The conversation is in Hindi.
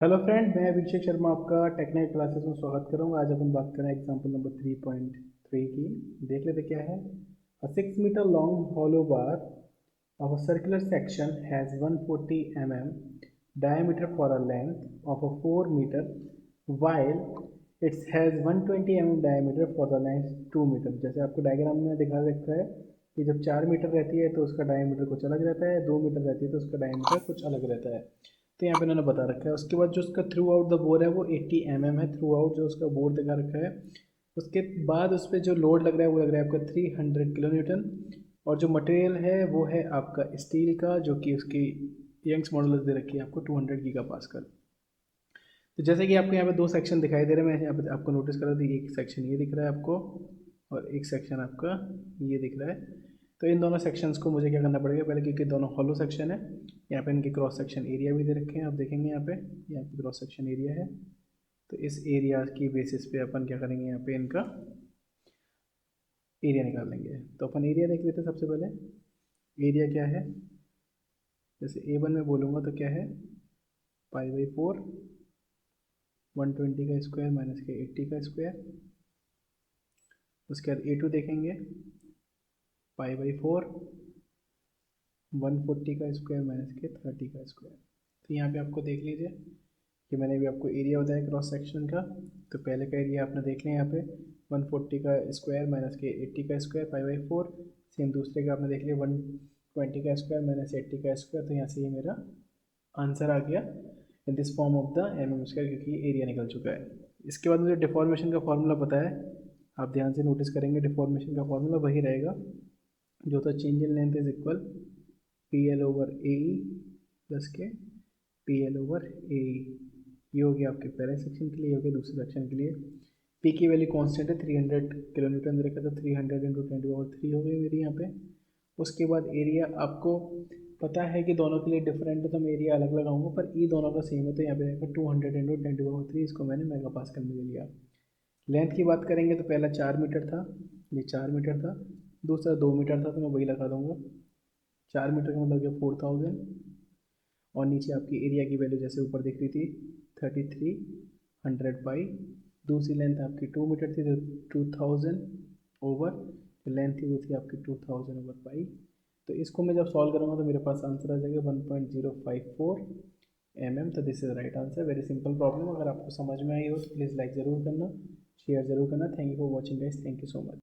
हेलो फ्रेंड, मैं अभिषेक शर्मा आपका टेक्निकल क्लासेस में स्वागत करूंगा। आज अपन बात करें एग्जांपल नंबर 3.3 की। देख लेते क्या है। A 6 metre long hollow bar of a circular section has 140 mm diameter for a length of a 4 meter while it has 120 mm diameter for the length 2 metre. जैसे आपको डायग्राम में दिखा रखा है कि जब 4 मीटर रहती है तो उसका डायमीटर कुछ अलग रहता है, 2 मीटर रहती है तो उसका डायमीटर कुछ अलग रहता है। तो यहाँ पे इन्होंने बता रखा है। उसके बाद जो उसका थ्रू आउट द बोर है वो 80 mm है। थ्रू आउट जो उसका बोर दिखा रखा है, उसके बाद उस पर जो लोड लग रहा है वो लग रहा है आपका 300 किलो न्यूटन। और जो मटेरियल है वो है आपका स्टील का, जो कि उसकी यंग्स मॉडल दे रखी है आपको 200 गीगा पास्कल। तो जैसे कि आपको यहाँ पे दो सेक्शन दिखाई दे रहे हैं, मैं यहाँ पे आपको नोटिस करा दी, एक सेक्शन ये दिख रहा है आपको और एक सेक्शन आपका ये दिख रहा है। तो इन दोनों सेक्शंस को मुझे क्या करना पड़ेगा पहले, क्योंकि दोनों हॉलो सेक्शन है। यहाँ पे इनके क्रॉस सेक्शन एरिया भी दे रखे हैं, आप देखेंगे यहाँ पे क्रॉस सेक्शन एरिया है। तो इस एरिया की बेसिस पे अपन क्या करेंगे, यहाँ पे इनका एरिया निकाल लेंगे। तो अपन एरिया देख लेते हैं सबसे पहले। एरिया क्या है, जैसे A1 में बोलूँगा तो क्या है, π/4 120 का स्क्वायर माइनस के 80 का स्क्वायर। उसके बाद A2 देखेंगे, π/4 140 का स्क्वायर माइनस के 30 का स्क्वायर। तो यहाँ पे आपको देख लीजिए कि मैंने भी आपको एरिया बताया क्रॉस सेक्शन का। तो पहले का एरिया आपने देख लिया यहाँ पे 140 का स्क्वायर माइनस के 80 का स्क्वायर π/4। सेम दूसरे का आपने देख लिया 120 का स्क्वायर माइनस 80 का स्क्वायर। तो यहाँ से ये मेरा आंसर आ गया in this form of the mm², क्योंकि एरिया निकल चुका है। इसके बाद मुझे डिफॉर्मेशन का फॉर्मूला पता है, आप ध्यान से नोटिस करेंगे। डिफॉर्मेशन का फॉर्मूला वही रहेगा जो था change in length is equal PL/AE plus के PL/AE। ये हो गया आपके पहले सेक्शन के लिए, ये हो गया दूसरे सेक्शन के लिए। पी की वैल्यू कांस्टेंट है 300 किलो न्यूटन दे रखा था, 300 इंटू 10⁻³ हो गई मेरी यहाँ पे। उसके बाद एरिया आपको पता है कि दोनों के लिए डिफरेंट है तो मैं एरिया अलग लगाऊंगा, पर ई दोनों का सेम है तो यहाँ पे 200 इंटू 10⁻³, इसको मैंने मेगा पास्कल में ले लिया। लेंथ की बात करेंगे तो पहला 4 मीटर था, ये 4 मीटर था। दूसरा 2 मीटर था तो मैं वही लगा दूंगा। 4 मीटर का मतलब 4000। और नीचे आपकी एरिया की वैल्यू जैसे ऊपर दिख रही थी 3300 पाई। दूसरी लेंथ आपकी 2 मीटर थी तो 2000 ओवर लेंथ थी वो थी आपकी 2000 ओवर पाई। तो इसको मैं जब सॉल्व करूँगा तो मेरे पास आंसर आ जाएगा 1.054 mm। तो this is right answer. Very simple problem. अगर आपको समझ में आई हो तो प्लीज़ लाइक ज़रूर करना, शेयर ज़रूर करना। Thank you for watching guys, thank you so much.